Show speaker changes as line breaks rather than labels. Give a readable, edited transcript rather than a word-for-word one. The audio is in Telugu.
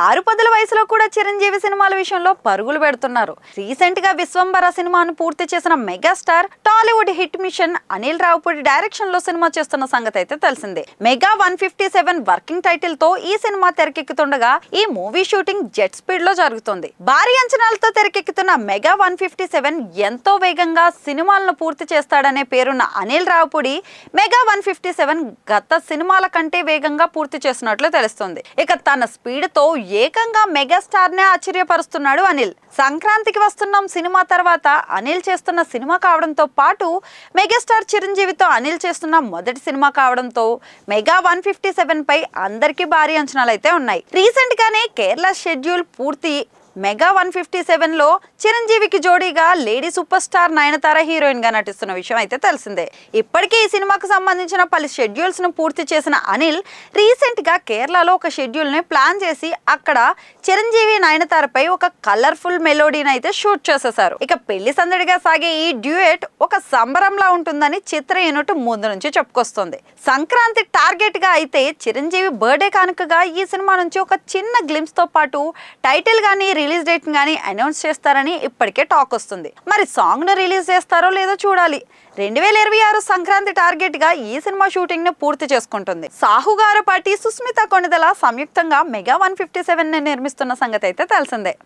ఆరుపదుల వయసులో కూడా చిరంజీవి సినిమాల విషయంలో పరుగులు పెడుతున్నారు. రీసెంట్ గా విశ్వంబర సినిమాను పూర్తి చేసిన megastar Tollywood hit mission Anil Ravipudi direction లో సినిమా చేస్తున్న సంగతి అయితే తెలిసిందే. మెగా 157 వర్కింగ్ టైటిల్ తో ఈ సినిమా తెరకెక్కుతుండగా ఈ మూవీ షూటింగ్ జెట్ స్పీడ్ లో జరుగుతుంది. భారీ అంచనాలతో తెరకెక్కుతున్న మెగా 157 ఎంతో వేగంగా సినిమాలను పూర్తి చేస్తాడనే పేరున్న అనిల్ రావుపూడి మెగా 157 గత సినిమాల కంటే వేగంగా పూర్తి చేసినట్లు తెలుస్తుంది. ఇక తన స్పీడ్ తో ఏకంగా మెగాస్టార్ నే ఆశ్చర్యపరుస్తున్నాడు అనిల్. సంక్రాంతికి వస్తున్నాం సినిమా తర్వాత అనిల్ చేస్తున్న సినిమా కావడంతో పాటు మెగాస్టార్ చిరంజీవితో అనిల్ చేస్తున్న మొదటి సినిమా కావడంతో మెగా 157 పై అందరికీ భారీ అంచనాలు అయితే ఉన్నాయి. రీసెంట్ గానే కేరళ షెడ్యూల్ పూర్తి మెగా 157 లో చిరంజీవికి జోడీగా lady super star Nayanthara heroine గా నటిస్తున్న విషయం అయితే తెలిసిందే. ఇప్పటికే ఈ సినిమాకు సంబంధించిన పలు షెడ్యూల్స్ ను పూర్తి చేసిన అనిల్ రీసెంట్ గా కేరళలో ఒక షెడ్యూల్ ని ప్లాన్ చేసి అక్కడ చిరంజీవి నయనతారపై ఒక కలర్ఫుల్ మెలోడీని అయితే షూట్ చేసేశారు. ఇక పెళ్లి సందడిగా సాగే ఈ డ్యూయెట్ ఒక సంబరంలా ఉంటుందని చిత్ర యూనిట్ ముందు నుంచి చెప్పుకొస్తుంది. సంక్రాంతి టార్గెట్ గా అయితే చిరంజీవి బర్త్డే కానుకగా ఈ సినిమా నుంచి ఒక చిన్న గ్లిమ్స్ తో పాటు టైటిల్ గానీ రిలీజ్ డేట్ గానీ అనౌన్స్ చేస్తారని ఇప్పటికే టాక్ వస్తుంది. మరి సాంగ్ ను రిలీజ్ చేస్తారో లేదో చూడాలి. 2026 సంక్రాంతి టార్గెట్ గా ఈ సినిమా షూటింగ్ ను పూర్తి చేసుకుంటుంది. సాహు గారు పాటి సుస్మిత కొణిదల సంయుక్తంగా మెగా 157 ని నిర్మిస్తున్న సంగతి అయితే తెలిసిందే.